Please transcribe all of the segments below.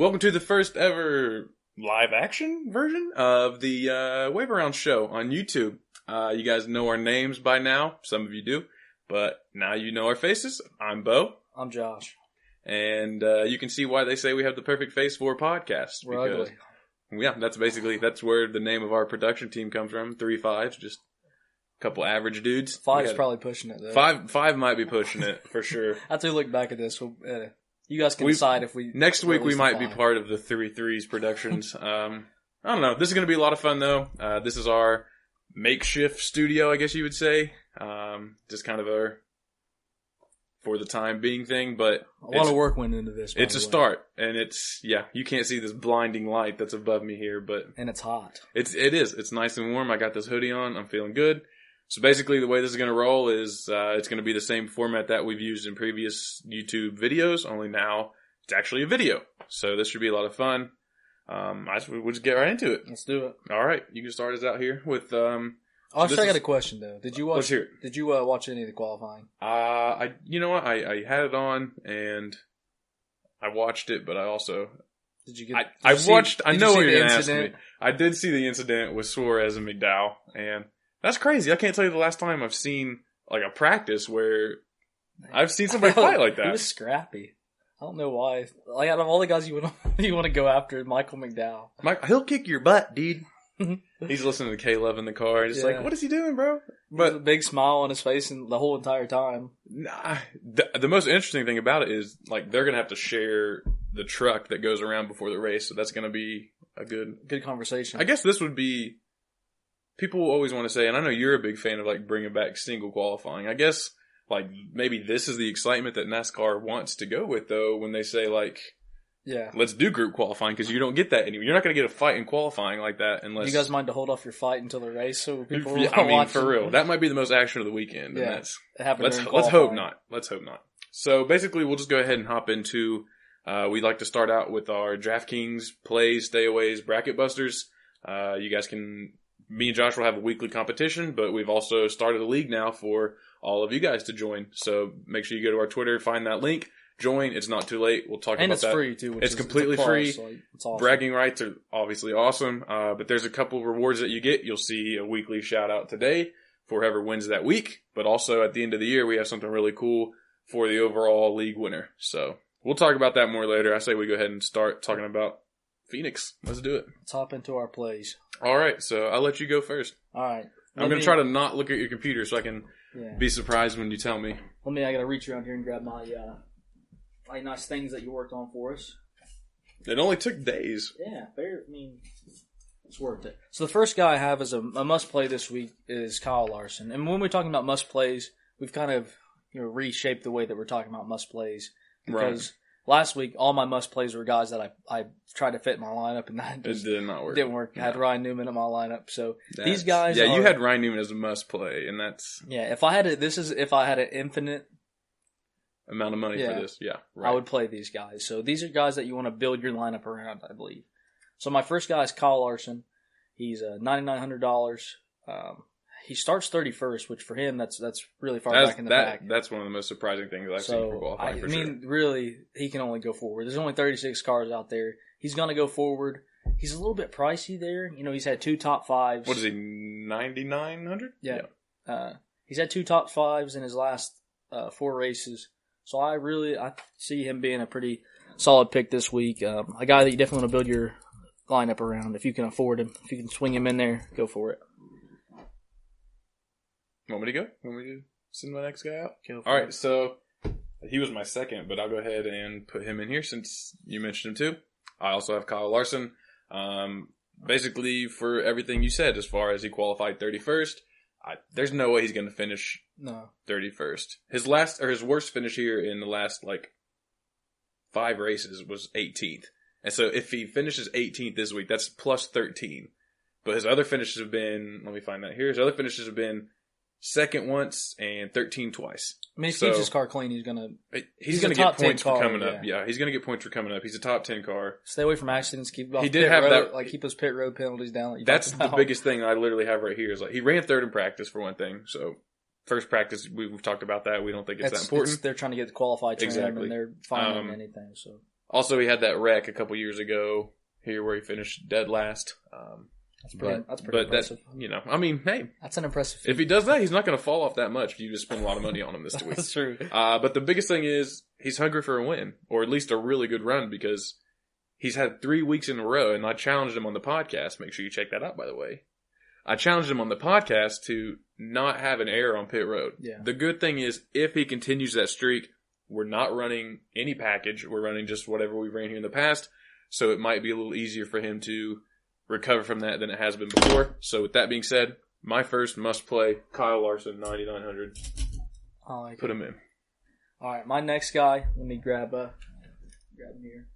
Welcome to the first ever live action version of the Wave Around show on YouTube. You guys know our names by now. Some of you do. But now you know our faces. I'm Bo. I'm Josh. And you can see why they say we have the perfect face for podcasts. We're ugly. Yeah, that's where the name of our production team comes from. 3 5s, just a couple average dudes. Five's probably pushing it, though. Five might be pushing it, for sure. After we look back at this, you guys can decide if we... Next week we might be part of the 3 Productions. I don't know. This is going to be a lot of fun, though. This is our makeshift studio, I guess you would say. Just kind of a for the time being thing, but a lot of work went into this. It's a start, and you can't see this blinding light that's above me here, but and it's hot. It is. It's nice and warm. I got this hoodie on. I'm feeling good. So basically, the way this is going to roll is it's going to be the same format that we've used in previous YouTube videos, only now it's actually a video. So this should be a lot of fun. We'll just get right into it. Let's do it. All right, you can start us out here with. I got a question though. Did you watch? Let's hear it. Did you watch any of the qualifying? You know what? I had it on and I watched it, but I also. Did you get? I know what you're going to ask me. I did see the incident with Suarez and McDowell, and that's crazy. I can't tell you the last time I've seen like a practice where I've seen somebody fight like that. He was scrappy. I don't know why. Like out of all the guys you want to go after, Michael McDowell. He'll kick your butt, dude. He's listening to K-Love in the car. Just like, what is he doing, bro? But a big smile on his face and the whole entire time. Nah, the most interesting thing about it is like they're gonna have to share the truck that goes around before the race, so that's gonna be a good conversation. I guess this would be. People always want to say, and I know you're a big fan of like bringing back single qualifying. I guess like maybe this is the excitement that NASCAR wants to go with, though, when they say like. Yeah, let's do group qualifying because you don't get that anymore. You're not going to get a fight in qualifying like that unless you guys mind to hold off your fight until the race. So people, for real, that might be the most action of the weekend. Yeah, and let's hope not. Let's hope not. So basically, we'll just go ahead and hop into. We'd like to start out with our DraftKings plays, stayaways, bracket busters. You guys can. Me and Josh will have a weekly competition, but we've also started a league now for all of you guys to join. So make sure you go to our Twitter, find that link. Join. It's not too late. We'll talk about that. And it's free, too. It's completely free. So it's awesome. Bragging rights are obviously awesome. But there's a couple rewards that you get. You'll see a weekly shout out today for whoever wins that week. But also at the end of the year, we have something really cool for the overall league winner. So we'll talk about that more later. I say we go ahead and start talking about Phoenix. Let's do it. Let's hop into our plays. All right. So I'll let you go first. All right. I'm going to try to not look at your computer so I can be surprised when you tell me. I got to reach around here and grab my nice things that you worked on for us. It only took days. Yeah, it's worth it. So the first guy I have as a must-play this week is Kyle Larson. And when we're talking about must-plays, we've kind of reshaped the way that we're talking about must-plays. Because last week, all my must-plays were guys that I tried to fit in my lineup, and that just did not work. Didn't work. I had Ryan Newman in my lineup. So these guys you had Ryan Newman as a must-play, and that's... Yeah, if I had an infinite... amount of money for this, I would play these guys. So these are guys that you want to build your lineup around, I believe. So my first guy is Kyle Larson. He's $9,900. He starts 31st, which for him that's really far back in the back. That's one of the most surprising things I've seen for qualifying. I mean, really, he can only go forward. There's only 36 cars out there. He's going to go forward. He's a little bit pricey there. He's had 2 top 5s. What is he, 9,900? Yeah. He's had 2 top 5s in his last 4 races. So I see him being a pretty solid pick this week. A guy that you definitely want to build your lineup around if you can afford him. If you can swing him in there, go for it. Want me to go? Want me to send my next guy out? All right, so he was my second, but I'll go ahead and put him in here since you mentioned him too. I also have Kyle Larson. Basically, for everything you said, as far as he qualified 31st, there's no way he's going to finish 31st. His worst finish here in the last 5 races was 18th. And so if he finishes 18th this week, that's plus 13. But his other finishes have been, let me find that here. His other finishes have been second once and 13 twice. I mean, if he keeps his car clean, he's gonna get points for coming up. Yeah, he's gonna get points for coming up. He's a top 10 car. Stay away from accidents. Keep those pit road penalties down. That's the biggest thing I literally have right here is he ran third in practice for one thing. So first practice, we've talked about that. We don't think it's that important. They're trying to get the qualified time, and they're fine on anything. So Also, he had that wreck a couple years ago here where he finished dead last. That's pretty impressive. Hey. That's an impressive feat. If he does that, he's not going to fall off that much if you just spend a lot of money on him this week. That's true. But the biggest thing is he's hungry for a win, or at least a really good run, because he's had 3 weeks in a row, and I challenged him on the podcast. Make sure you check that out, by the way. I challenged him on the podcast to not have an error on pit road. Yeah. The good thing is, if he continues that streak, we're not running any package. We're running just whatever we ran here in the past. So it might be a little easier for him to recover from that than it has been before. So with that being said, my first must play, Kyle Larson, 9,900. Put him in. All right, my next guy, let me grab him here,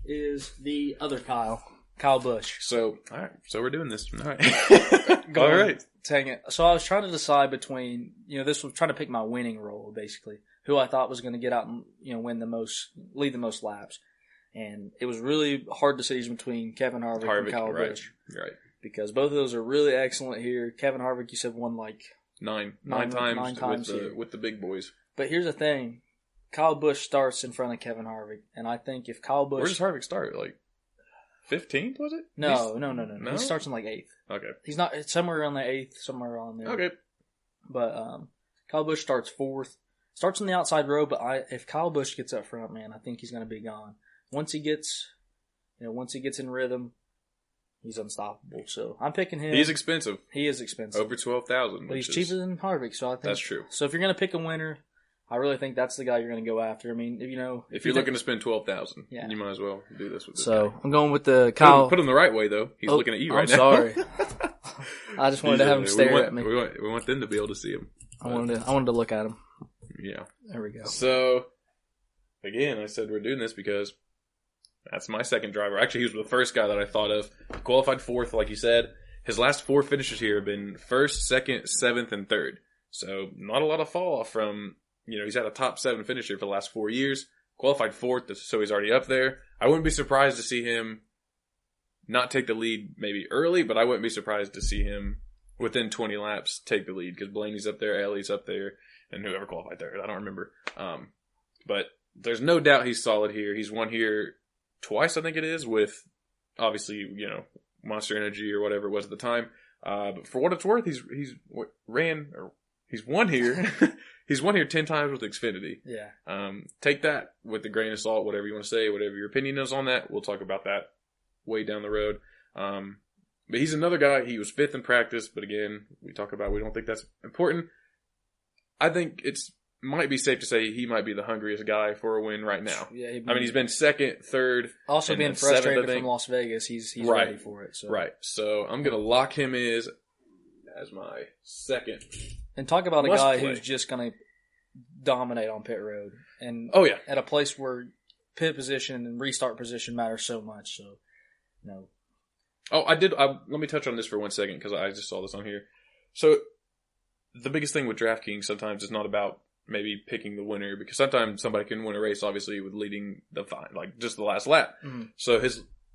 is the other Kyle Busch. So, all right. So we're doing this. All right. All right. Dang it. So I was trying to decide between, this was trying to pick my winning role, basically, who I thought was going to get out and, lead the most laps. And it was really hard decision between Kevin Harvick and Kyle Busch. Right. Because both of those are really excellent here. Kevin Harvick, you said, won like nine times with the big boys. But here's the thing. Kyle Busch starts in front of Kevin Harvick. And I think if Kyle Busch... Where does Harvick start? Like 15th, was it? No. He starts in like 8th. Okay. He's not... It's somewhere around the 8th, somewhere around there. Okay. But Kyle Busch starts 4th. Starts on the outside row, but if Kyle Busch gets up front, man, I think he's going to be gone. Once he gets in rhythm, he's unstoppable. So I'm picking him. He's expensive. He is expensive. Over 12,000. But he's cheaper than Harvick, so I think that's true. So if you're going to pick a winner, I really think that's the guy you're going to go after. I mean, if you're looking to spend 12,000, you might as well do this with this guy. I'm going with the Kyle. Put him the right way though. He's looking at you right now. I'm sorry. I just wanted to have him stare at me. We want them to be able to see him. I wanted to look at him. Yeah. There we go. So again, I said we're doing this because that's my second driver. Actually, he was the first guy that I thought of. He qualified 4th, like you said. His last 4 finishes here have been 1st, 2nd, 7th, and 3rd. So not a lot of fall off from, he's had a top 7 finish here for the last 4 years. Qualified 4th, so he's already up there. I wouldn't be surprised to see him not take the lead maybe early, but I wouldn't be surprised to see him within 20 laps take the lead, because Blaney's up there, Ellie's up there, and whoever qualified 3rd, I don't remember. But there's no doubt he's solid here. He's won here twice, I think it is, with obviously, Monster Energy or whatever it was at the time. But for what it's worth, he's won here. He's won here 10 times with Xfinity. Yeah. Take that with a grain of salt, whatever you want to say, whatever your opinion is on that. We'll talk about that way down the road. But he's another guy. He was 5th in practice, but again, we don't think that's important. I think might be safe to say he might be the hungriest guy for a win right now. Yeah, he's been 2nd, 3rd. Also being frustrated from Las Vegas, he's ready for it. So. Right. So I'm going to lock him as my second. And talk about a guy who's just going to dominate on pit road. And at a place where pit position and restart position matter so much. So, Oh, let me touch on this for 1 second because I just saw this on here. So the biggest thing with DraftKings sometimes is not about maybe picking the winner, because sometimes somebody can win a race, obviously, with leading just the last lap. Mm-hmm. So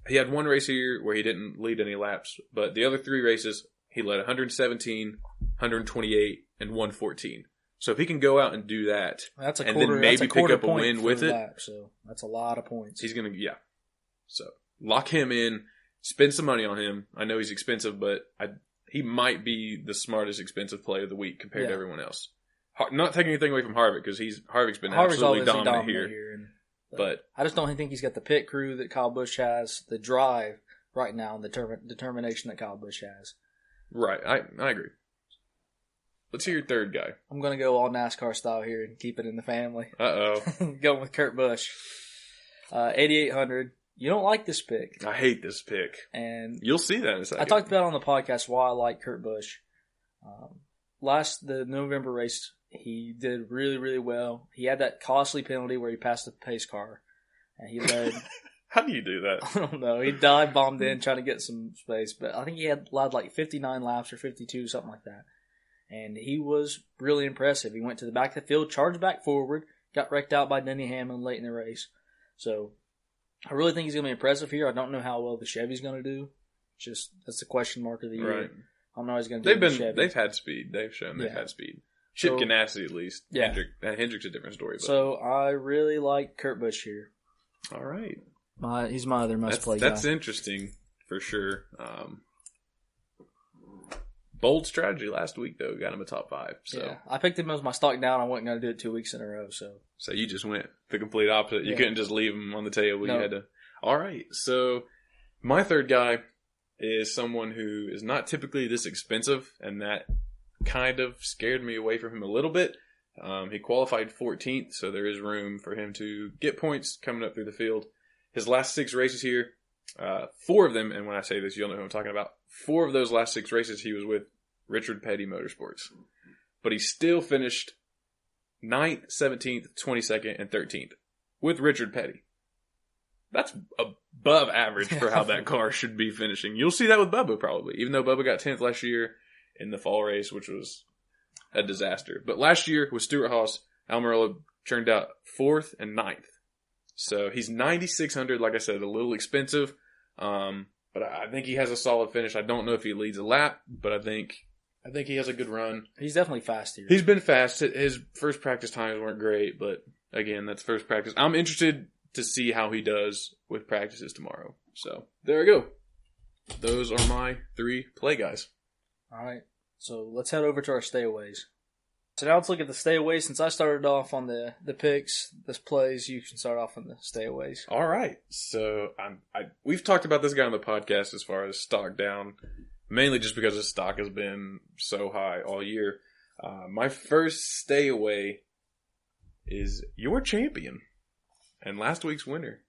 he had one race here where he didn't lead any laps, but the other 3 races, he led 117, 128, and 114. So if he can go out and do that, and then maybe pick up a win with it, so that's a lot of points. He's going to, So lock him in, spend some money on him. I know he's expensive, but he might be the smartest expensive play of the week compared to everyone else. Not taking anything away from Harvick, because Harvick's been absolutely dominant here. But I just don't think he's got the pit crew that Kyle Busch has, the drive right now, and the determination that Kyle Busch has. Right, I agree. Let's hear your third guy. I'm going to go all NASCAR style here and keep it in the family. Uh-oh. Going with Kurt Busch. 8,800. You don't like this pick. I hate this pick. And you'll see that in a second. I talked about on the podcast why I like Kurt Busch. The November race, he did really, really well. He had that costly penalty where he passed the pace car, and he led. How do you do that? I don't know. He dive bombed in trying to get some space, but I think he led like 59 laps or 52, something like that. And he was really impressive. He went to the back of the field, charged back forward, got wrecked out by Denny Hamlin late in the race. So I really think he's going to be impressive here. I don't know how well the Chevy's going to do. That's the question mark of the year. Right. I don't know how he's going to do. They've had speed. They've shown they've had speed. Chip Ganassi, at least. Yeah. Hendrick's a different story. But. So I really like Kurt Busch here. All right. He's my other must-play guy. That's interesting, for sure. Bold strategy last week, though. Got him a top 5. So. Yeah, I picked him as my stock down. I wasn't going to do it 2 weeks in a row. So you just went the complete opposite. You couldn't just leave him on the table. You had to. All right. So my third guy is someone who is not typically this expensive, and that kind of scared me away from him a little bit. He qualified 14th, so there is room for him to get points coming up through the field. His last 6 races here, 4 of them, and when I say this, you'll know who I'm talking about. 4 of those last 6 races, he was with Richard Petty Motorsports. But he still finished 9th, 17th, 22nd, and 13th with Richard Petty. That's above average for how that car should be finishing. You'll see that with Bubba probably, even though Bubba got 10th last year in the fall race, which was a disaster. But last year with Stewart Haas, Almirola turned out 4th and 9th. So he's 9,600, like I said, a little expensive. But I think he has a solid finish. I don't know if he leads a lap, but I think he has a good run. He's definitely fast here. He's been fast. His first practice times weren't great, but again, that's first practice. I'm interested to see how he does with practices tomorrow. So there we go. Those are my 3 play guys. All right. So let's head over to our stayaways. So now let's look at the stayaways. Since I started off on the picks, this plays, you can start off on the stayaways. All right. So we've talked about this guy on the podcast as far as stock down, mainly just because his stock has been so high all year. My first stayaway is your champion and last week's winner,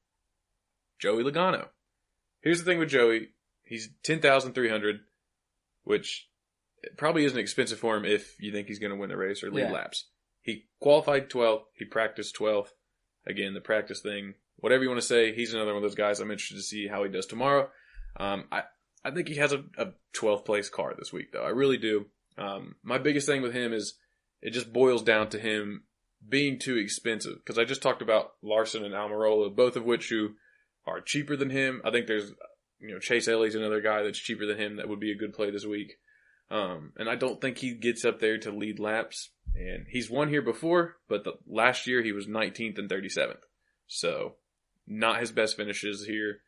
Joey Logano. Here's the thing with Joey. He's 10,300, which probably isn't expensive for him if you think he's going to win the race or lead laps. He qualified 12th. He practiced 12th. Again, the practice thing, whatever you want to say, he's another one of those guys. I'm interested to see how he does tomorrow. I think he has a 12th place car this week, though. I really do. My biggest thing with him is it just boils down to him being too expensive. Because I just talked about Larson and Almirola, both of which who are cheaper than him. I think there's, Chase Elliott's another guy that's cheaper than him that would be a good play this week. And I don't think he gets up there to lead laps. And he's won here before, but last year he was 19th and 37th. So, not his best finishes here.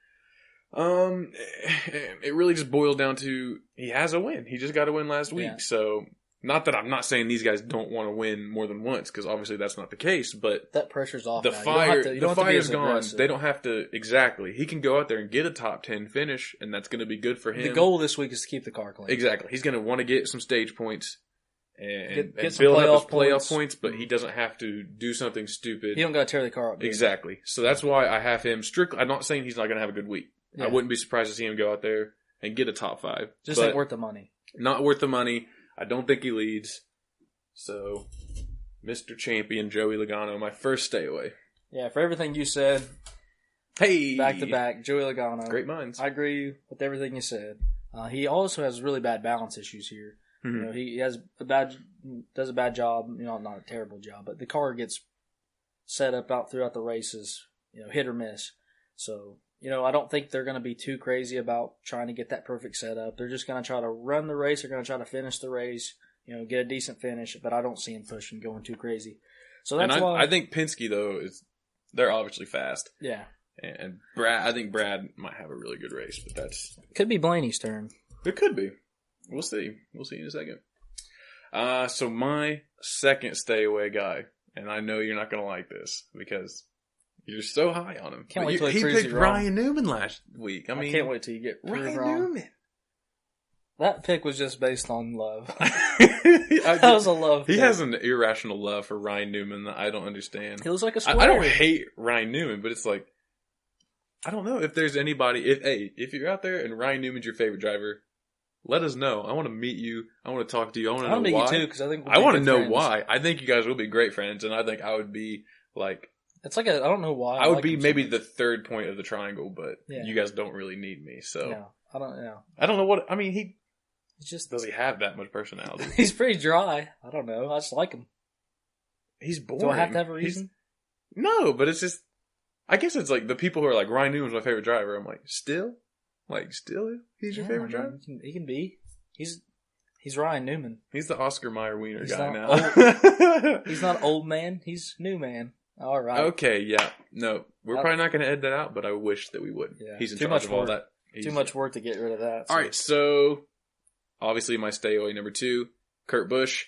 It really just boils down to he has a win. He just got a win last week. Yeah. So, not that I'm not saying these guys don't want to win more than once, because obviously that's not the case, but that pressure's off. The now. fire's gone. Aggressive. They don't have to, exactly. He can go out there and get a top 10 finish, and that's going to be good for him. The goal this week is to keep the car clean. Exactly. He's going to want to get some stage points and get some build up his playoff points, but he doesn't have to do something stupid. He don't got to tear the car up. Exactly. So that's why I have him strictly. I'm not saying he's not going to have a good week. Yeah. I wouldn't be surprised to see him go out there and get a top 5. Just ain't worth the money. Not worth the money. I don't think he leads. So, Mr. Champion, Joey Logano, my first stay away. Yeah, for everything you said. Hey! Back to back, Joey Logano. Great minds. I agree with everything you said. He also has really bad balance issues here. Mm-hmm. He does a bad job, not a terrible job, but the car gets set up out throughout the races, hit or miss. So, I don't think they're going to be too crazy about trying to get that perfect setup. They're just going to try to run the race. They're going to try to finish the race. Get a decent finish, but I don't see him pushing, going too crazy. So that's why I think Penske though they're obviously fast. Yeah. And I think Brad might have a really good race, but that's could be Blaney's turn. It could be. We'll see. We'll see in a second. So my second stay away guy, and I know you're not going to like this because you're so high on him. Can't wait till he picked Ryan Newman last week. I can't wait till you get Ryan wrong. Newman. That pick was just based on love. That was a love pick. He has an irrational love for Ryan Newman that I don't understand. He looks like a square. I don't hate Ryan Newman, but it's like, I don't know if there's anybody. If you're out there and Ryan Newman's your favorite driver, let us know. I want to meet you. I want to talk to you. I want to know why. You too, because I think I want to know why. I think you guys will be great friends, and I think I would be like. It's like I don't know why. I would be maybe the third point of the triangle, but you guys don't really need me. So no, I don't know. I don't know what I mean. He just does he have that much personality? He's pretty dry. I don't know. I just like him. He's boring. Do I have to have a reason? No, but it's just. I guess it's like the people who are like Ryan Newman's my favorite driver. I'm like, still, he's your favorite driver. He can be. He's He's Ryan Newman. He's the Oscar Mayer Wiener guy now. He's not old man. He's new man. All right. Okay, yeah. No, we're probably not going to edit that out, but I wish that we would. Yeah. He's in charge of all that. Too much work to get rid of that. So. All right, so obviously my stay away number 2, Kurt Busch.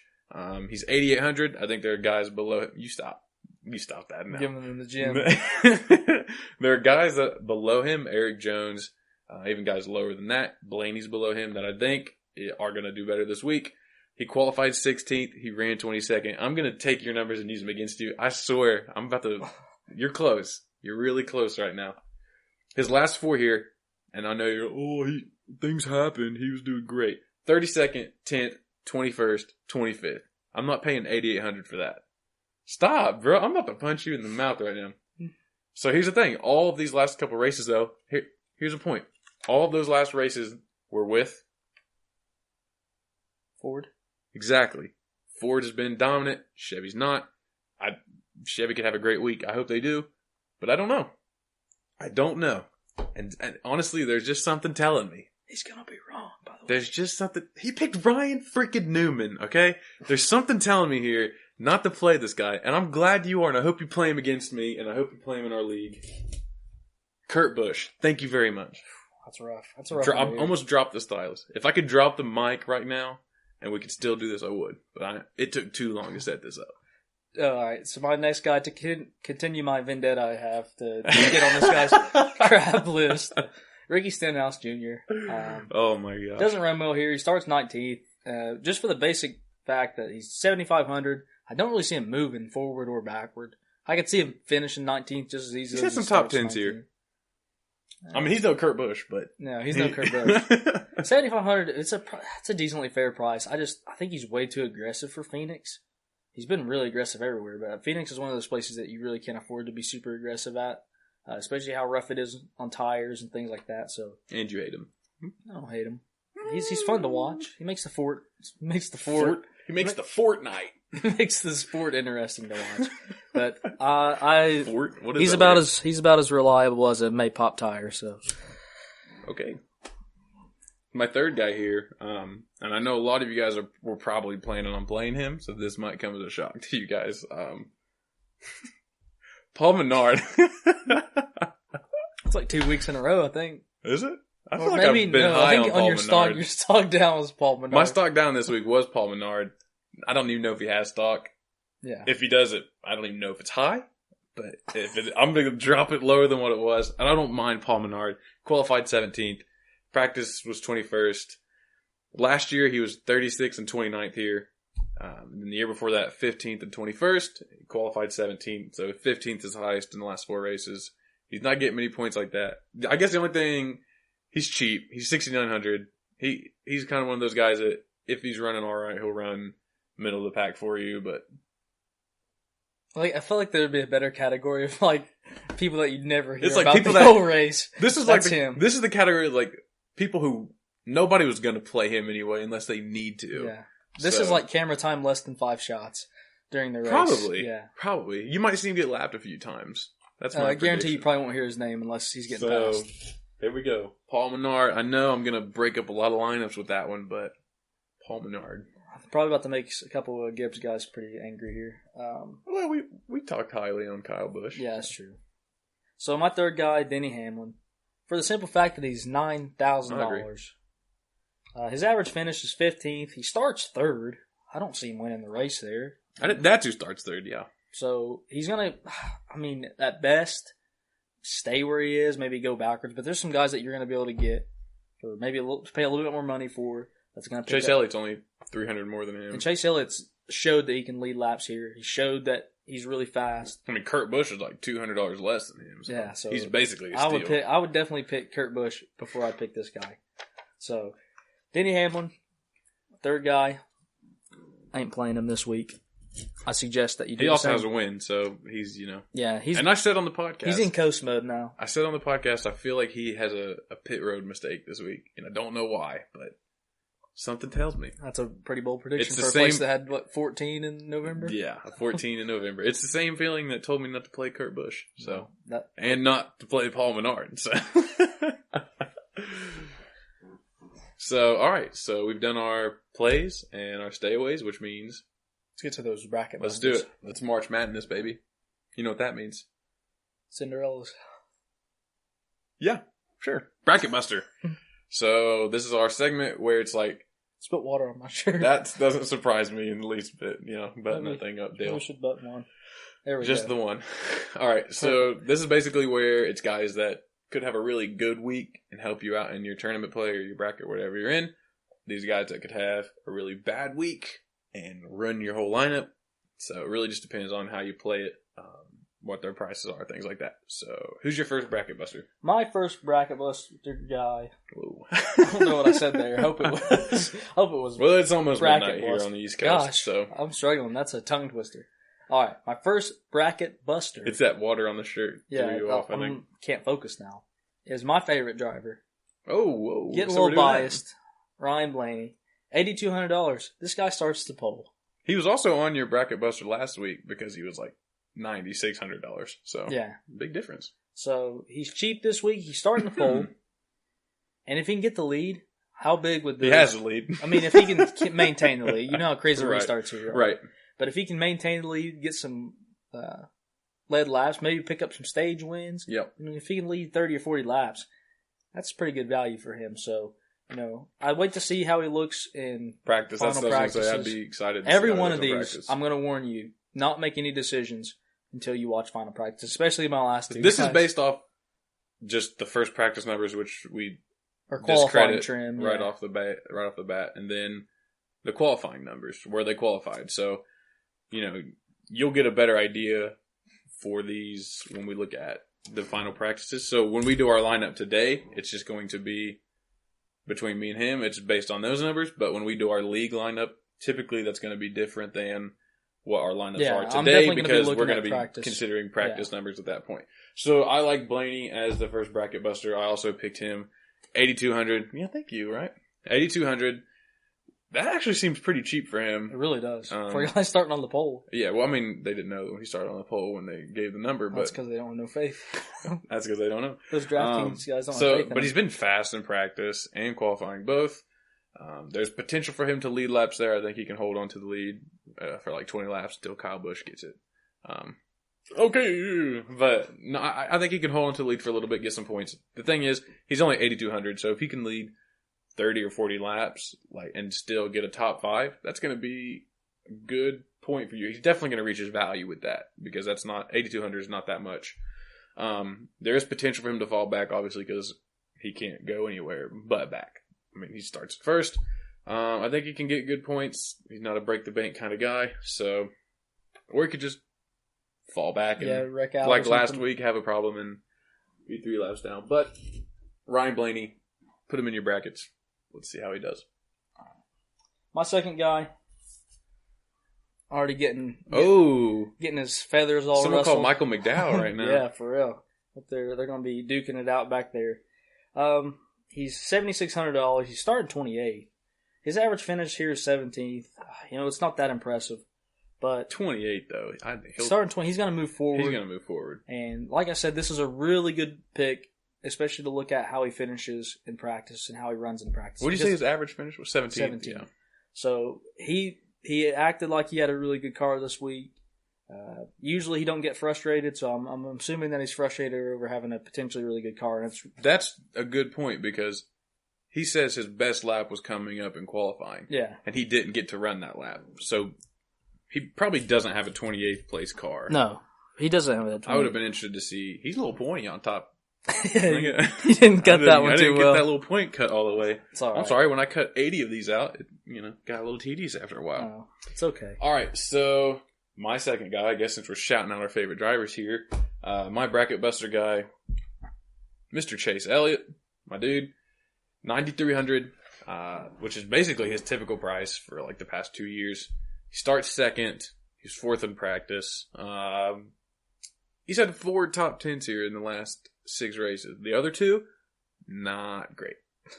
He's 8,800. I think there are guys below him. You stop that now. Give him in the gym. There are guys below him, Eric Jones, even guys lower than that. Blaney's below him that I think are going to do better this week. He qualified 16th. He ran 22nd. I'm going to take your numbers and use them against you. I swear. You're close. You're really close right now. His last 4 here, and I know things happened. He was doing great. 32nd, 10th, 21st, 25th. I'm not paying $8,800 for that. Stop, bro. I'm about to punch you in the mouth right now. So here's the thing. All of these last couple races, though, here's a point. All of those last races were with Ford. Exactly. Ford has been dominant. Chevy's not. Chevy could have a great week. I hope they do. But I don't know. And honestly, there's just something telling me. He's going to be wrong, by the way. There's just something. He picked Ryan freaking Newman, okay? There's something telling me here not to play this guy. And I'm glad you are, and I hope you play him against me, and I hope you play him in our league. Kurt Busch, thank you very much. That's rough. I almost dropped the stylus. If I could drop the mic right now, and we could still do this, I would. But it took too long to set this up. All right, so my next guy, to continue my vendetta I have to get on this guy's crap list, Ricky Stenhouse Jr. Oh my god. Doesn't run well here. He starts 19th. Just for the basic fact that he's 7,500. I don't really see him moving forward or backward. I could see him finishing 19th just as easily. He's had some top 10s here. I mean, he's no Kurt Busch, but no, he's no Kurt Busch. 7,500. It's a decently fair price. I think he's way too aggressive for Phoenix. He's been really aggressive everywhere, but Phoenix is one of those places that you really can't afford to be super aggressive at, especially how rough it is on tires and things like that. So, and you hate him? I don't hate him. He's fun to watch. He makes the fort. He makes the Fortnite. He makes the sport interesting to watch. But Fort? What is he's about as reliable as a May Pop tire. So, okay. My third guy here, and I know a lot of you guys were probably planning on playing him, so this might come as a shock to you guys. Paul Menard. It's like 2 weeks in a row, I think. Is it? I feel like I've been high on Paul Menard. Your stock down was Paul Menard. My stock down this week was Paul Menard. I don't even know if he has stock. Yeah. If he does it, I don't even know if it's high. But I'm going to drop it lower than what it was. And I don't mind Paul Menard. Qualified 17th. Practice was 21st. Last year, he was 36th and 29th here. And the year before that, 15th and 21st. He qualified 17th. So 15th is highest in the last 4 races. He's not getting many points like that. I guess the only thing, he's cheap. He's 6,900. He's kind of one of those guys that if he's running all right, he'll run middle of the pack for you. But I feel like there would be a better category of people that you'd never hear it's like about people the whole race. This is him. This is the category of people who nobody was going to play him anyway unless they need to. Yeah. This is like camera time less than 5 shots during the race. Probably. Yeah. Probably. You might see him get lapped a few times. That's my I guarantee you probably won't hear his name unless he's getting passed. Here we go. Paul Menard. I know I'm going to break up a lot of lineups with that one, but Paul Menard. I'm probably about to make a couple of Gibbs guys pretty angry here. Well, we talked highly on Kyle Busch. Yeah, that's true. So my third guy, Denny Hamlin. For the simple fact that he's $9,000. His average finish is 15th. He starts 3rd. I don't see him winning the race there. That's who starts 3rd, yeah. So he's going to, at best, stay where he is, maybe go backwards. But there's some guys that you're going to be able to get for maybe pay a little bit more money for. That's going to Chase Elliott's only 300 more than him. And Chase Elliott's showed that he can lead laps here. He showed that he's really fast. Kurt Busch is like $200 less than him. So yeah, so he's basically a steal. I would definitely pick Kurt Busch before I pick this guy. So, Denny Hamlin, third guy. I ain't playing him this week. I suggest that you do. He also has a win, so he's, Yeah, and I said on the podcast. He's in coast mode now. I said on the podcast, I feel like he has a pit road mistake this week, and I don't know why, but something tells me. That's a pretty bold prediction for a place that had, 14 in November? Yeah, 14 in November. It's the same feeling that told me not to play Kurt Busch, and not to play Paul Menard. So, So, all right. So we've done our plays and our stayaways, which means Let's get to those bracket let's busters. do it. Let's March Madness, baby. You know what that means? Cinderella's. Yeah, sure. Bracket Buster. So this is our segment where it's like, Spit water on my shirt. that doesn't surprise me in the least bit. Button Maybe. that thing up, deal. We should button one. There we Just go. the one. All right. So this is basically where it's guys that could have a really good week and help you out in your tournament play or your bracket, whatever you're in. These guys that could have a really bad week and run your whole lineup. So it really just depends on how you play it, what their prices are, things like that. So who's your first bracket buster? My first bracket buster guy. Whoa. I don't know what I said there. Hope it was. Well, it's almost bracket midnight here buster. on the East Coast. Gosh, So I'm struggling. That's a tongue twister. All right, my first bracket buster. it's that water on the shirt. yeah, Threw you off, I I think. can't focus now. Is my favorite driver. Oh, whoa. Getting So a we're little doing that. biased. Ryan Blaney, $8,200. This guy starts the poll. He was also on your bracket buster last week because he was like $9,600. So Yeah. big difference. So he's cheap this week. He's starting the poll. And if he can get the lead, how big would this... He has the lead. I mean, if he can maintain the lead. You know how crazy Right. restarts here. Right. But if he can maintain the lead, get some lead laps, maybe pick up some stage wins. Yep. I mean, if he can lead 30 or 40 laps, that's pretty good value for him. So, I'd wait to see how he looks in Practice. That's final what I was going to say. I'd practices. be excited to Every see how one he of does in these. practice. I'm going to warn you, not make any decisions until you watch final practice, especially my last two. This is guys. based off just the first practice numbers, which we or qualifying discredit trim. right yeah. off the bat, and then the qualifying numbers where they qualified. So, you'll get a better idea for these when we look at the final practices. So when we do our lineup today, it's just going to be between me and him. It's based on those numbers. But when we do our league lineup, typically that's going to be different than what our lineups Yeah, are I'm today definitely gonna be because we're looking going to at be practice. considering practice numbers at that point. So I like Blaney as the first bracket buster. I also picked him 8,200. Yeah, thank you, right? 8,200. That actually seems pretty cheap for him. It really does. For guys starting on the poll. Yeah, well, I mean, they didn't know when he started on the poll when they gave the number, but That's because they don't have no faith. that's because they don't know. Those DraftKings guys don't have So, faith in but he's him. been fast in practice and qualifying both. There's potential for him to lead laps there. I think he can hold on to the lead for like 20 laps until Kyle Busch gets it. Okay, but no, I think he can hold on to the lead for a little bit, get some points. The thing is, he's only 8,200, so if he can lead 30 or 40 laps, and still get a top 5, that's going to be a good point for you. He's definitely going to reach his value with that because that's not 8,200 is not that much. There is potential for him to fall back, obviously, because he can't go anywhere but back. I mean, he starts first. I think he can get good points. He's not a break the bank kind of guy, or he could just fall back and wreck out like or last something. week have a problem and be 3 laps down. But Ryan Blaney, put him in your brackets. Let's see how he does. My second guy, already getting his feathers all someone rustled. called Michael McDowell right now. Yeah, for real. They're going to be duking it out back there. He's $7,600. He's starting 28th. His average finish here is 17th. It's not that impressive, but 28 though. starting 20, he's going to move forward. He's going to move forward. And like I said, this is a really good pick, especially to look at how he finishes in practice and how he runs in practice. What did you say his average finish was? 17. 17. Yeah. So he acted like he had a really good car this week. Usually he don't get frustrated, so I'm assuming that he's frustrated over having a potentially really good car. And That's a good point because he says his best lap was coming up in qualifying. Yeah. And he didn't get to run that lap. So he probably doesn't have a 28th place car. No, he doesn't have that. I would have been interested to see. He's a little pointy on top. He didn't cut that one I too didn't well. get that little point cut all the way. It's all right. I'm sorry, when I cut 80 of these out, it, got a little tedious after a while. No, it's okay. All right, so my second guy, I guess since we're shouting out our favorite drivers here, my bracket buster guy, Mr. Chase Elliott, my dude, 9,300, which is basically his typical price for like the past 2 years. He starts second. He's fourth in practice. He's had 4 top 10s here in the last 6 races. The other 2, not great.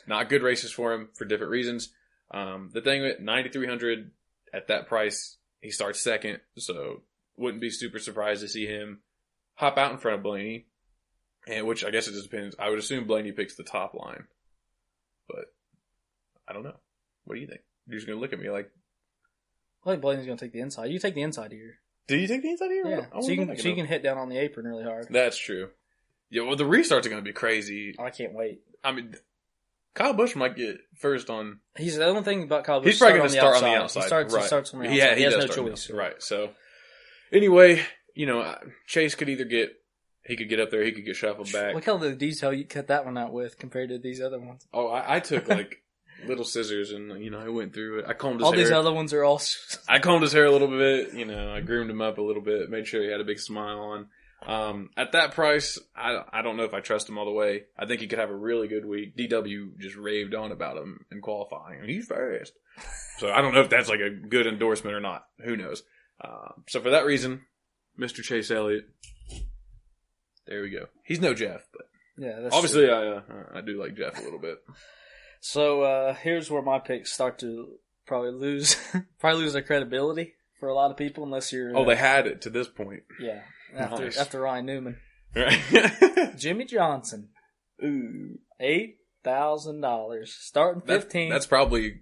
Not good races for him for different reasons. The thing with 9,300 at that price, he starts second, so wouldn't be super surprised to see him hop out in front of Blaney, and which I guess it just depends. I would assume Blaney picks the top line, but I don't know. What do you think? You're just going to look at me like... I think Blaney's going to take the inside. You take the inside here. Do you take the inside here? Yeah. So you can hit down on the apron really hard. That's true. Yeah, well, the restarts are going to be crazy. I can't wait. I mean, Kyle Busch might get first on... He's the only thing about Kyle Busch. He's probably going to start on the outside. He starts on the outside. Yeah, he has no choice. Right, so... Anyway, Chase could either get... He could get up there, he could get shuffled back. Look how the detail you cut that one out with compared to these other ones. Oh, I took, little scissors and, I went through it. I combed his hair. All these other ones are all... I combed his hair a little bit, I groomed him up a little bit, made sure he had a big smile on. At that price, I don't know if I trust him all the way. I think he could have a really good week. DW just raved on about him in qualifying. He's fast. So I don't know if that's a good endorsement or not. Who knows? So for that reason, Mr. Chase Elliott, there we go. He's no Jeff, but yeah, that's obviously true. I do like Jeff a little bit. So here's where my picks start to probably lose their credibility for a lot of people, unless you're. They had it to this point. Yeah, after Ryan Newman, right? Jimmie Johnson, Ooh, $8,000, starting 15. That's probably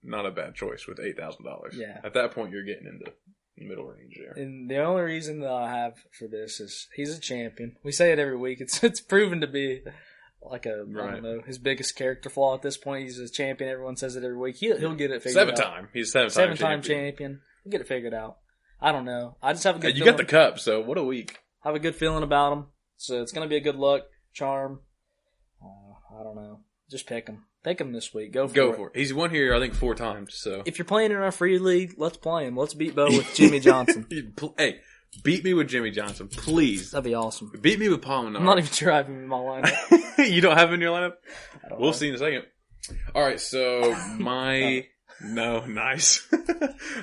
not a bad choice with $8,000. Yeah, at that point you're getting into the middle range there. And the only reason that I have for this is he's a champion. We say it every week. It's proven to be. I don't know, his biggest character flaw at this point. He's a champion. Everyone says it every week. He'll get it figured out. He's seven-time champion. He'll get it figured out. I don't know. I just have a good feeling. You got the cup, so what a week. I have a good feeling about him. So it's going to be a good luck charm. I don't know. Just pick him. Pick him this week. Go for it. He's won here, I think, 4 times. So if you're playing in our free league, let's play him. Let's beat Bo with Jimmie Johnson. Hey. Beat me with Jimmie Johnson, please. That'd be awesome. Beat me with Paul Menard. I'm not even sure I have him in my lineup. You don't have him in your lineup? We'll see in a second. All right, so nice.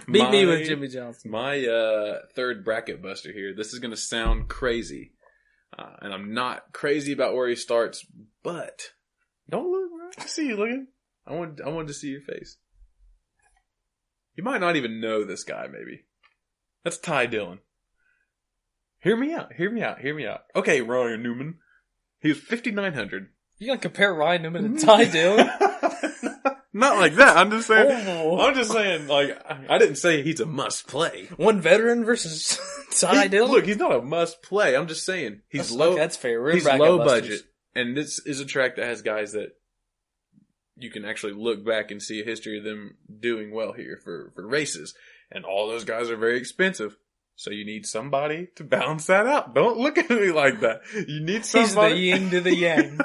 Beat me with Jimmie Johnson. My third bracket buster here. This is going to sound crazy, and I'm not crazy about where he starts, but don't look. I see you looking. I wanted to see your face. You might not even know this guy. Maybe that's Ty Dillon. Hear me out. Okay, Ryan Newman. He was 5,900. You gonna compare Ryan Newman to Ty Dillon? Not like that. I'm just saying. I didn't say he's a must play. One veteran versus Ty Dillon. Look, he's not a must play. I'm just saying he's low. That's fair. He's low budget, and this is a track that has guys that you can actually look back and see a history of them doing well here for races, and all those guys are very expensive. So you need somebody to balance that out. Don't look at me like that. You need somebody. He's the yin to the yang.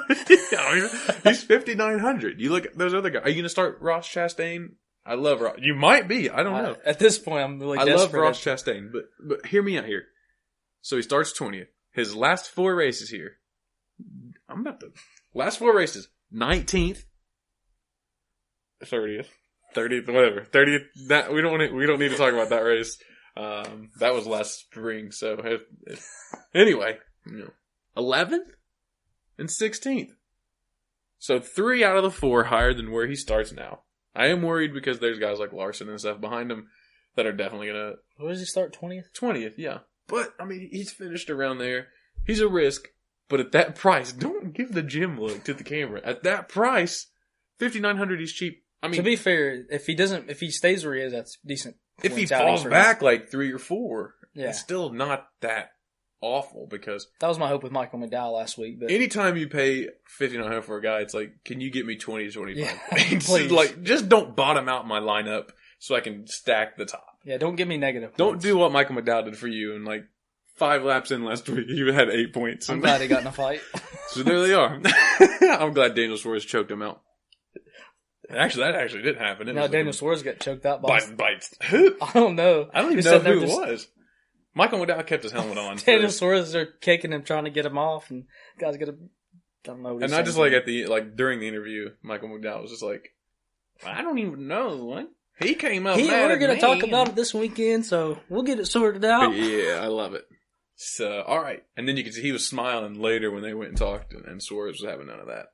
He's 5,900. You look at those other guys. Are you going to start Ross Chastain? I love Ross. You might be. I don't know. At this point, I'm really desperate. I love Ross Chastain, but hear me out here. So he starts 20th. His last 4 races here. Last 4 races. 19th. 30th, whatever. 30th. That we don't need to talk about that race. That was last spring, so anyway, 11th and 16th. So 3 out of the 4 higher than where he starts now. I am worried because there's guys like Larson and stuff behind him that are definitely gonna. Where does he start? 20th? 20th, yeah. But I mean, he's finished around there. He's a risk, but at that price, don't give the gym look to the camera. At that price, 5,900 is cheap. I mean, to be fair, if he stays where he is, that's decent. If he falls back like 3 or 4, yeah. It's still not that awful because that was my hope with Michael McDowell last week. But anytime you pay $5,900 for a guy, it's like, can you get me 20 to 25? Yeah, please. Just don't bottom out my lineup so I can stack the top. Yeah, don't give me negative points. Don't do what Michael McDowell did for you and 5 laps in last week, you had 8 points. I'm glad he got in a fight. So there they are. I'm glad Daniel Suarez choked him out. Actually, that didn't happen. Daniel Suarez got choked out by bites. Who? I don't know. I don't even know who it was. Michael McDowell kept his helmet on. Daniel Suarez are kicking him, trying to get him off, and guys I don't know. And not just during the interview, Michael McDowell was just like, I don't even know. He came up. We're going to talk about it this weekend, so we'll get it sorted out. Yeah, I love it. So, all right, and then you can see he was smiling later when they went and talked, and Suarez was having none of that.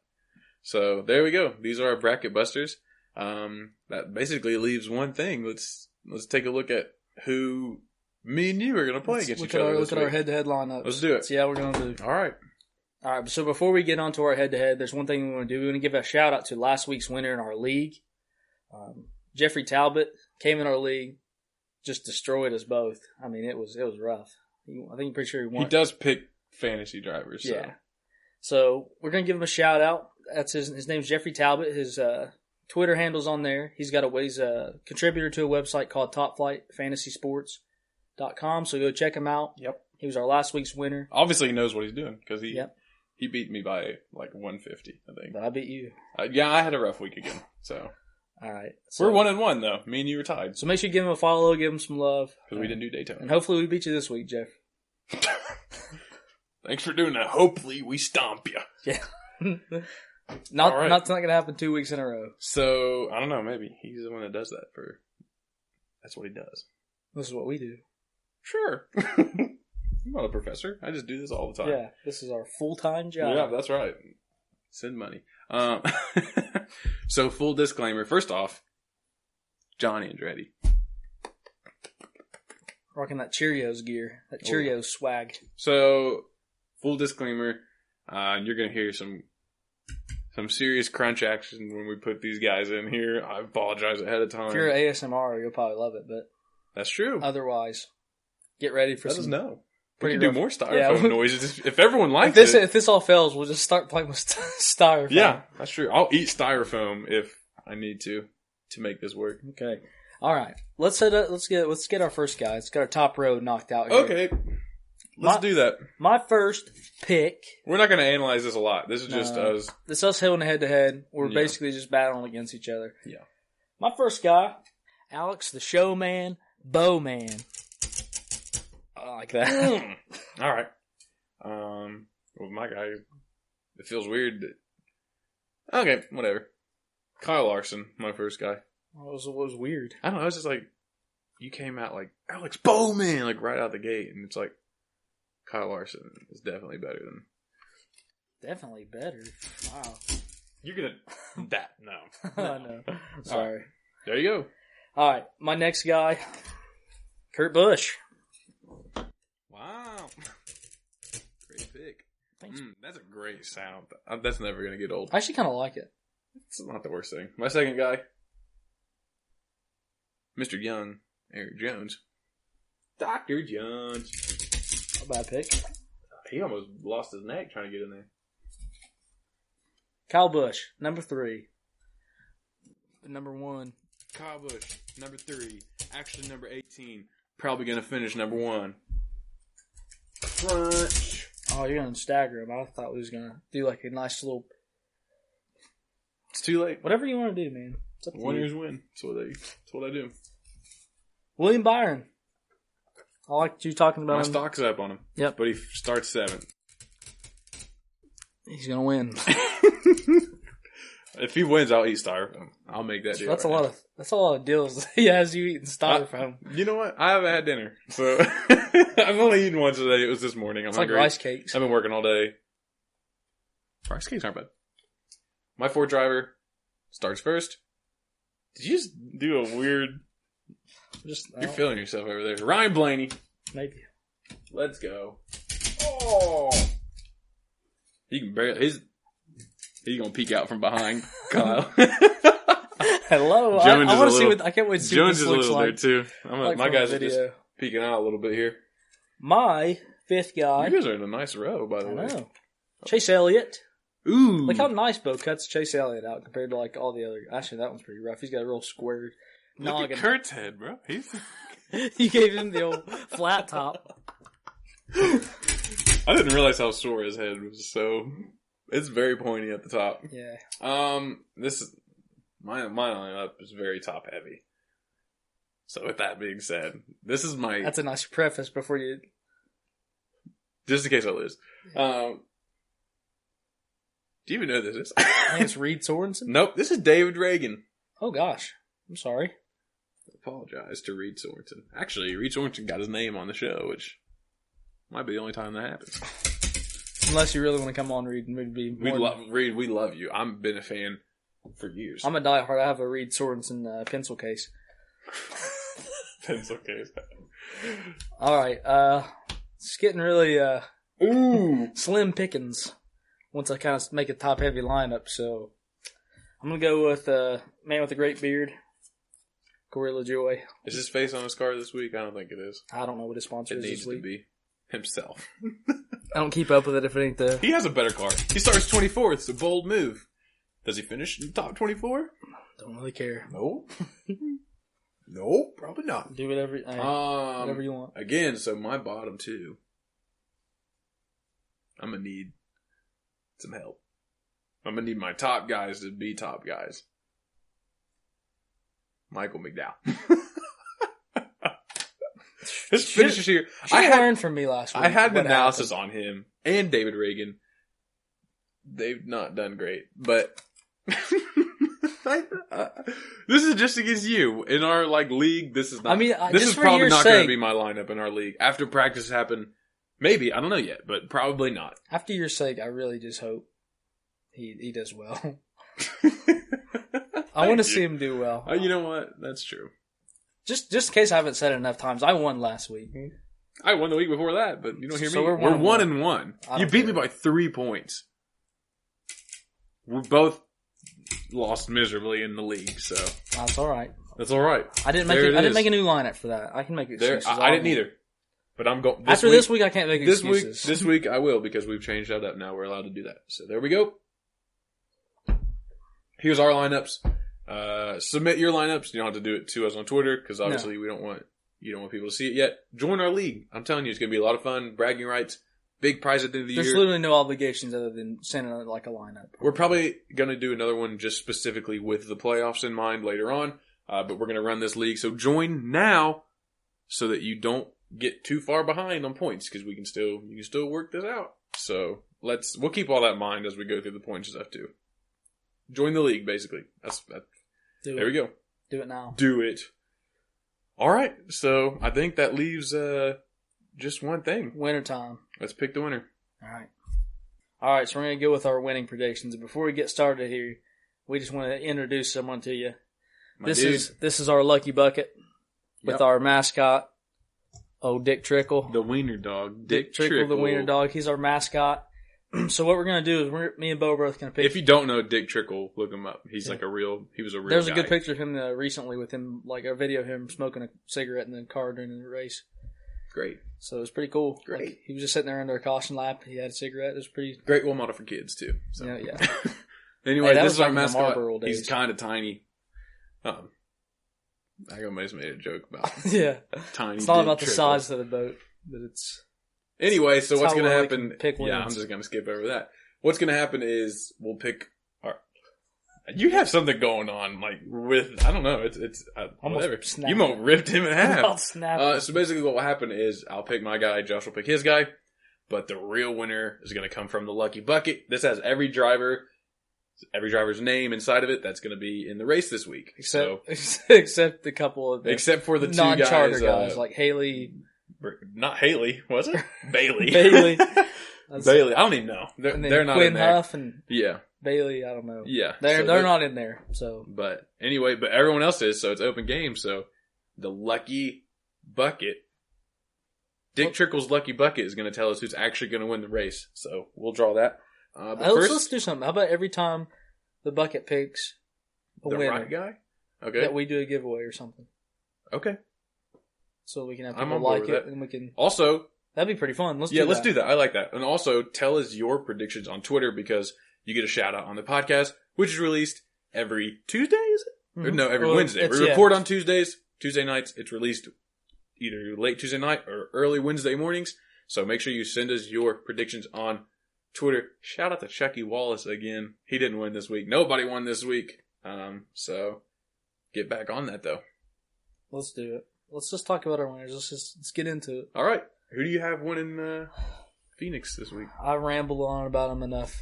So there we go. These are our bracket busters. That basically leaves one thing. Let's take a look at who me and you are going to play against each other. Look at our head-to-head lineup. Let's do it. See how we're going to do. All right. All right, so before we get on to our head-to-head, there's one thing we want to do. We want to give a shout-out to last week's winner in our league. Jeffrey Talbot came in our league, just destroyed us both. I mean, it was rough. I think I'm pretty sure he won. He does pick fantasy drivers. So. Yeah. So we're going to give him a shout-out. That's his name's Jeffrey Talbot. His Twitter handle's on there. He's a contributor to a website called TopFlightFantasySports.com, so go check him out. Yep. He was our last week's winner. Obviously, he knows what he's doing because he beat me by like 150, I think. But I beat you. Yeah, I had a rough week again. So all right. So, we're 1-1 though. Me and you were tied. So make sure you give him a follow, give him some love. Because we didn't do Daytona. And hopefully we beat you this week, Jeff. Thanks for doing that. Hopefully we stomp you. Yeah. Not right. going to happen 2 weeks in a row. So, I don't know. Maybe he's the one that does that that's what he does. This is what we do. Sure. I'm not a professor. I just do this all the time. Yeah. This is our full-time job. Yeah, that's right. Send money. So, full disclaimer. First off, Johnny Andretti. Rocking that Cheerios gear. That Cheerios swag. So, full disclaimer. You're going to hear some serious crunch action when we put these guys in here. I apologize ahead of time. If you're an ASMR, you'll probably love it, but that's true. Otherwise, get ready for Let us know. We pretty can rough. do more styrofoam noises if everyone likes it. it. If this all fails, we'll just start playing with styrofoam. Yeah, that's true. I'll eat styrofoam if I need to make this work. Okay. All right. Let's get our first guy. Let's get our top row knocked out here. Okay. Let's do that. My first pick. We're not going to analyze this a lot. This is just us. This is us hitting head-to-head. We're basically just battling against each other. Yeah. My first guy, Alex the Showman Bowman. I like that. All right. Well, my guy, it feels weird. Okay, whatever. Kyle Larson, my first guy. It was weird. I don't know. It's just like, you came out like, Alex Bowman, like right out the gate. And it's like, Kyle Larson is definitely better than. Definitely better. Wow. You're going to. That. No. I know. Sorry. Right. There you go. All right. My next guy, Kurt Busch. Wow. Great pick. Thanks. That's a great sound. That's never going to get old. I actually kind of like it. It's not the worst thing. My second guy, Mr. Young, Eric Jones. Dr. Jones. A bad pick. He almost lost his neck trying to get in there. Kyle Busch, number 3. Number 1. Kyle Busch, number 3. Actually, number 18. Probably going to finish number 1. Crunch. Oh, you're going to stagger him. I thought we was going to do like a nice little... It's too late. Whatever you want to do, man. It's up to you. Winners win. That's what I do. William Byron. I liked you talking about My him. stock's up on him. Yep. But he starts 7th. He's going to win. If he wins, I'll eat styrofoam. I'll make that deal. That's a lot of deals he has you eating styrofoam. You know what? I haven't had dinner. So I've only eaten once today. It was this morning. It's hungry. like rice cakes. I've been working all day. Rice cakes aren't bad. My Ford driver starts first. Did you just do a weird... You're feeling yourself over there. Ryan Blaney. Maybe. Let's go. Oh! He can barely... He's going to peek out from behind Kyle. Hello. I want to see what... I can't wait to see Jones what this looks is a little like. there, too. Like my guys are video. just peeking out a little bit here. My 5th guy... You guys are in a nice row, by the way. I know. Chase Elliott. Ooh. Look how nice Bo cuts Chase Elliott out compared to like all the other... Actually, that one's pretty rough. He's got a real squared noggin. Look at Kurt's head, bro. You gave him the old flat top. I didn't realize how sore his head was, so... It's very pointy at the top. Yeah. This is... My lineup is very top heavy. So with that being said, this is my... That's a nice preface before you... Just in case I lose. Do you even know who this is? I think it's Reed Sorensen. Nope, this is David Reagan. Oh gosh, I'm sorry. I apologize to Reed Sorensen. Actually, Reed Sorensen got his name on the show, which might be the only time that happens. Unless you really want to come on, Reed, we'd be. Reed, we love you. I've been a fan for years. I'm a diehard. I have a Reed Sorensen pencil case. Pencil case. All right, it's getting really Ooh, slim pickings. once I kind of make a top-heavy lineup. So I'm going to go with man with a great beard, Gorilla Joy. Is his face on his card this week? I don't think it is. I don't know what his sponsor is It needs this week. to be himself. I don't keep up with it if it ain't the... He has a better card. He starts 24th. It's a bold move. Does he finish in the top 24? Don't really care. No. No, probably not. Do whatever you want. Again, so my bottom two, I'm going to need some help. I'm going to need my top guys to be top guys. Michael McDowell. His finishes here. I learned from me last week. I had an analysis on him and David Reagan. They've not done great, but this is just against you in our league. This is not. I mean, this is probably not going to be my lineup in our league after practice happened. Maybe, I don't know yet, but probably not. After your sake, I really just hope he does well. I want to see him do well. You know what? That's true. Just in case I haven't said it enough times, I won last week. I won the week before that, but you don't hear me. We're 1-1. You beat me by 3 points. We both lost miserably in the league, so that's all right. That's all right. I didn't make a new lineup for that. I can make excuses. I didn't either. But I'm going after this week. I can't make excuses. This week I will because we've changed that up. Now we're allowed to do that. So there we go. Here's our lineups. Submit your lineups. You don't have to do it to us on Twitter because obviously you don't want people to see it yet. Join our league. I'm telling you, it's going to be a lot of fun. Bragging rights. Big prize at the end of the year. There's literally no obligations other than sending a lineup. We're probably going to do another one just specifically with the playoffs in mind later on. But we're going to run this league. So join now so that you don't get too far behind on points because you can still work this out. So we'll keep all that in mind as we go through the points stuff too. Join the league, basically. There we go. Do it now. Do it. All right. So I think that leaves just one thing. Winter time. Let's pick the winner. All right. So we're going to go with our winning predictions. Before we get started here, we just want to introduce someone to you. This is our lucky bucket with our mascot, Dick Trickle. The wiener dog. Dick Trickle, the wiener dog. He's our mascot. So what we're going to do is me and Bo are both going to pick. If you don't know Dick Trickle, look him up. He was a real There's guy. a good picture of him recently with him, like a video of him smoking a cigarette in the car during the race. Great. So it was pretty cool. Great. Like, he was just sitting there under a caution lap. He had a cigarette. It was pretty... Great role model for kids, too. So. Yeah. Anyway, this is our mascot. He's kind of tiny. I almost made a joke about tiny. It's not about the size of the boat, but it's... Anyway, so what's going to happen... Pick wins. I'm just going to skip over that. What's going to happen is we'll pick our... You have something going on, I don't know, it's whatever. You won't ripped him in half. So basically what will happen is I'll pick my guy, Josh will pick his guy, but the real winner is going to come from the lucky bucket. This has every driver's name inside of it that's going to be in the race this week. Except a couple of except for the two non-charter guys like Haley. Not Haley, was it? Bailey. Bailey. Bailey. I don't even know. They're not Quinn in there. Huff and Bailey, I don't know. Yeah. They're not in there. So but anyway, everyone else is, so it's open game. So the lucky bucket, Dick Trickle's lucky bucket is going to tell us who's actually going to win the race. So we'll draw that. But let's do something. How about every time the bucket picks a winner, right guy? Okay. That we do a giveaway or something. Okay. So we can have people like it, and we can also. That'd be pretty fun. Let's do that. I like that. And also tell us your predictions on Twitter because you get a shout out on the podcast, which is released every Tuesday. Is it? Mm-hmm. Or no, every Wednesday. We record on Tuesdays. Tuesday nights. It's released either late Tuesday night or early Wednesday mornings. So make sure you send us your predictions on Twitter. Shout out to Chucky Wallace again. He didn't win this week. Nobody won this week. So get back on that though. Let's do it. Let's just talk about our winners. Let's get into it. All right. Who do you have winning Phoenix this week? I rambled on about them enough.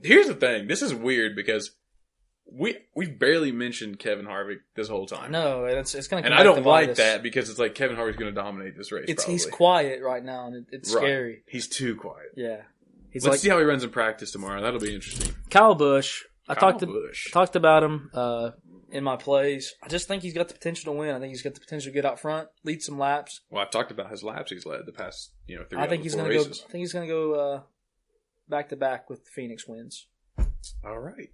Here's the thing. This is weird because we've barely mentioned Kevin Harvick this whole time. No, it's going to. And I don't like that because it's like Kevin Harvick's going to dominate this race. He's quiet right now, and it's scary. He's too quiet. Yeah. Let's see how he runs in practice tomorrow. That'll be interesting. Kyle Busch. I talked about him in my plays. I just think he's got the potential to win. I think he's got the potential to get out front, lead some laps. Well, I've talked about his laps he's led the past 3 I think he's going to go. I think he's going to go back-to-back with the Phoenix wins. All right.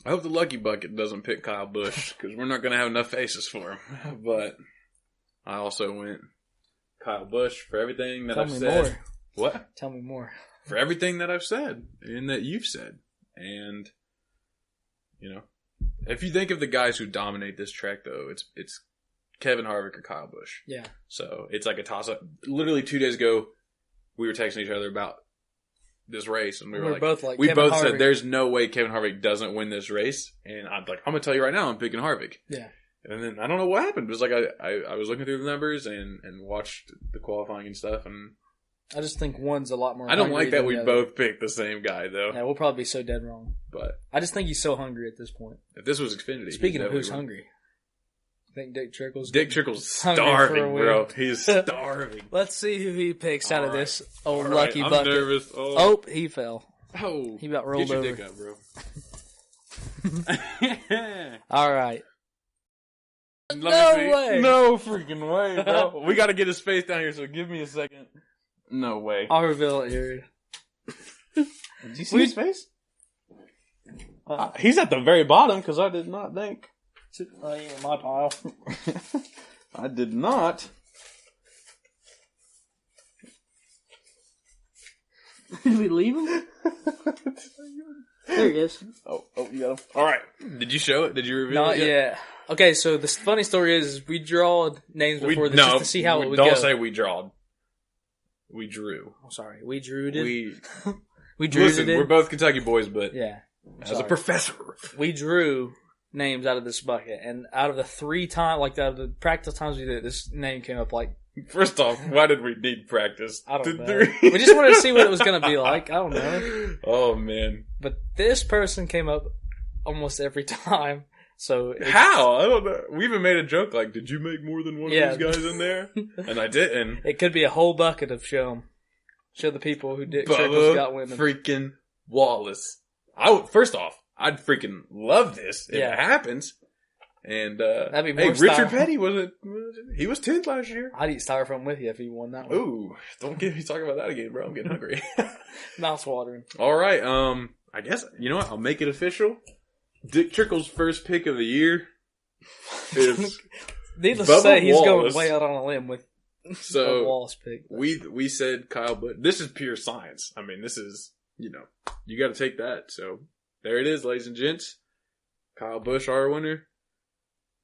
I hope the Lucky Bucket doesn't pick Kyle Busch because we're not going to have enough faces for him. But I also went Kyle Busch for everything that I've said. Tell me more. What? Tell me more. For everything that I've said and that you've said. And, if you think of the guys who dominate this track, though, it's Kevin Harvick or Kyle Busch. Yeah. So it's like a toss-up. Literally 2 days ago, we were texting each other about this race, and we were both we Kevin both Harvick. said there's no way Kevin Harvick doesn't win this race, and I'm gonna tell you right now, I'm picking Harvick. Yeah. And then I don't know what happened. It was like I was looking through the numbers and watched the qualifying and stuff, and I just think one's a lot more. I don't like that we the other. both picked the same guy though. Yeah, we'll probably be so dead wrong. But I just think he's so hungry at this point. if this was Xfinity, Speaking of who's hungry, I think Dick Trickle's starving, bro. He's starving. Let's see who he picks out of this old All lucky right, bucket. I'm nervous. Oh, he fell. Oh, He about rolled over. Get your dick up, bro. All right. No way. No freaking way, bro. We got to get his face down here, so give me a second. No way. I'll reveal it here. Did you see his face? He's at the very bottom, because I did not think. Oh, yeah, my pile. I did not. Did we leave him? There he is. Oh, you got him. All right. Did you show it? Did you reveal Not it yet. Okay, so the funny story is we drawed names before this just to see how it would go. Don't say we drawed. We drew. Oh, sorry. We drew it. We drew listen, it. we're both Kentucky boys, but Yeah. as a professor. We drew names out of this bucket, and out of the 3 times, out of the practice times we did it, this name came up like... First off, why did we need practice? I don't know. We just wanted to see what it was going to be like. I don't know. Oh, man. But this person came up almost every time. So how? I don't know. We even made a joke like, did you make more than one of these guys in there? And I didn't. It could be a whole bucket of show the people who Dick Trickle's got winning. Freaking Wallace. First off, I'd freaking love this if it happens. And that'd be more Richard Petty he was 10th last year. I'd eat styrofoam with you if he won that one. Ooh, don't get me talking about that again, bro. I'm getting hungry. Mouth watering. All right, I guess you know what? I'll make it official. Dick Trickle's first pick of the year is needless Bubba to say, he's Wallace. going way out on a limb with so Wallace pick. We said Kyle, but this is pure science. I mean, this is you got to take that. So there it is, ladies and gents. Kyle Busch, our winner.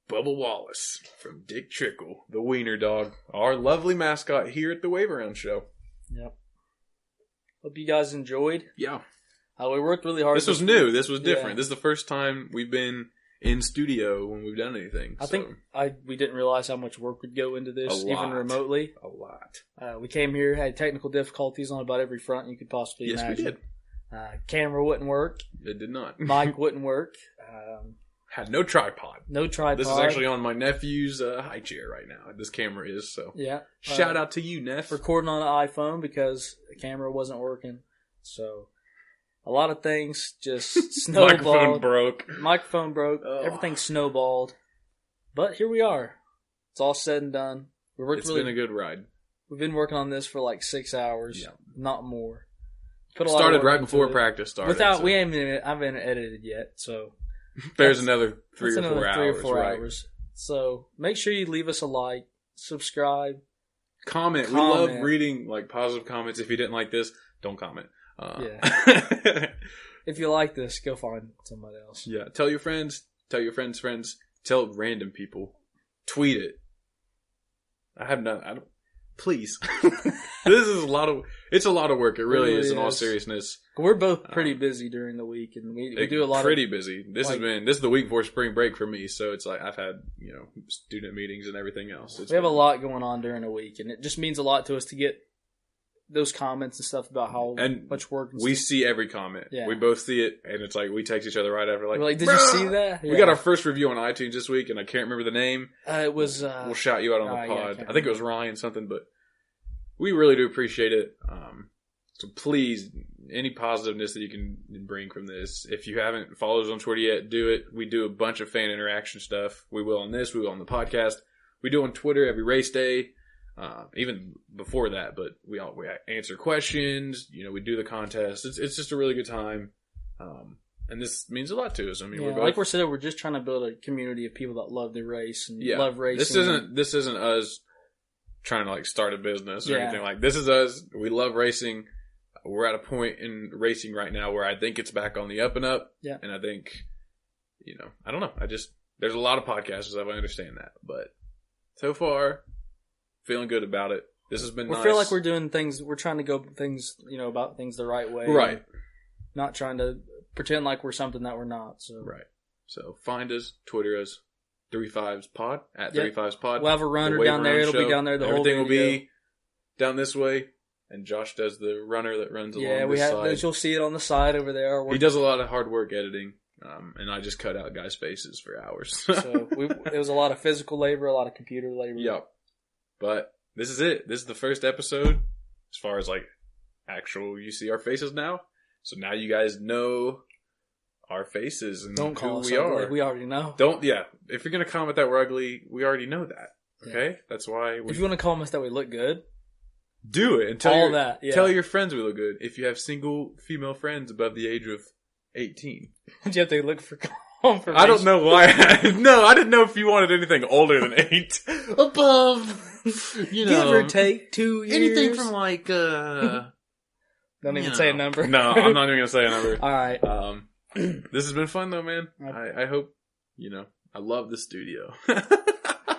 Bubba Wallace from Dick Trickle, the wiener dog, our lovely mascot here at the Wave Around Show. Yep. Hope you guys enjoyed. Yeah. We worked really hard. This was new. This was different. Yeah. This is the first time we've been in studio when we've done anything. I think we didn't realize how much work would go into this, even remotely. A lot. We came here, had technical difficulties on about every front you could possibly imagine. Yes, we did. Camera wouldn't work. It did not. Mic wouldn't work. Had no tripod. No tripod. This is actually on my nephew's high chair right now. This camera is, so. Yeah. Shout out to you, Neff. Recording on an iPhone because the camera wasn't working. So, a lot of things just snowballed. Microphone broke. Oh. Everything snowballed. But here we are. It's all said and done. It's been a good ride. We've been working on this for like 6 hours. Yeah. Not more. Started right before practice started. We haven't edited yet, so... There's another 3 or 4 hours. So make sure you leave us a like, subscribe, comment. We love reading like positive comments. If you didn't like this, don't comment. If you like this, go find somebody else. Yeah, tell your friends. Tell your friends' friends. Tell random people. Tweet it. I don't. Please. This is a lot of work. It really is. In all seriousness. We're both pretty busy during the week, and we do a lot. Pretty busy. This is the week before spring break for me, so it's like I've had student meetings and everything else. We have a lot going on during the week, and it just means a lot to us to get those comments and stuff about how much work. We see every comment. Yeah. We both see it, and it's like we text each other right after. We're like, did you see that? Yeah. We got our first review on iTunes this week, and I can't remember the name. It was. We'll shout you out on the pod. Yeah, I think it was Ryan something, but we really do appreciate it. So please, any positiveness that you can bring from this. If you haven't followed us on Twitter yet, do it. We do a bunch of fan interaction stuff. We will on this. We will on the podcast. We do on Twitter every race day. even before that, but we answer questions, we do the contest. It's just a really good time. And this means a lot to us. I mean, like we said, we're just trying to build a community of people that love the race and love racing. This isn't us trying to start a business or anything this is us. We love racing. We're at a point in racing right now where I think it's back on the up and up. Yeah. And I think, I don't know. There's a lot of podcasters, I understand that, but so far, feeling good about it. This has been nice. We feel like we're doing things, we're trying to go things, about things the right way. Right. Not trying to pretend like we're something that we're not. So. Right. So find us, Twitter us, 35spod, at 35spod. We'll have a runner down there. It'll be down there the whole video. Everything will be down this way. And Josh does the runner that runs along this side. You'll see it on the side over there. He does a lot of hard work editing. And I just cut out guys' faces for hours. So it was a lot of physical labor, a lot of computer labor. Yep. But this is it. This is the first episode as far as actual, you see our faces now. So now you guys know our faces and Don't call who us we ugly. are. We already know. If you're going to comment that we're ugly, we already know that. Okay? Yeah. That's why. If you want to comment us that we look good, do it. And tell your friends we look good. If you have single female friends above the age of 18. Do you have to look for confirmation? I don't know why. No, I didn't know if you wanted anything older than 8. Above, give or take 2 years. Anything from Don't even say a number. No, I'm not even going to say a number. All right. This has been fun though, man. I hope, I love the studio.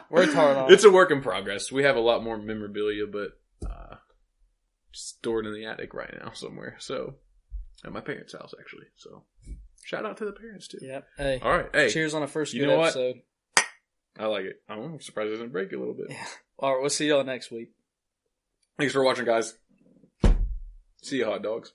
Worked hard on it. It's a work in progress. We have a lot more memorabilia, but stored in the attic right now somewhere. So, at my parents' house actually. So, shout out to the parents too. Yep. Hey. All right. Hey. Cheers on a first good episode. I like it. I'm surprised it doesn't break a little bit. Yeah. All right. We'll see y'all next week. Thanks for watching, guys. See you, hot dogs.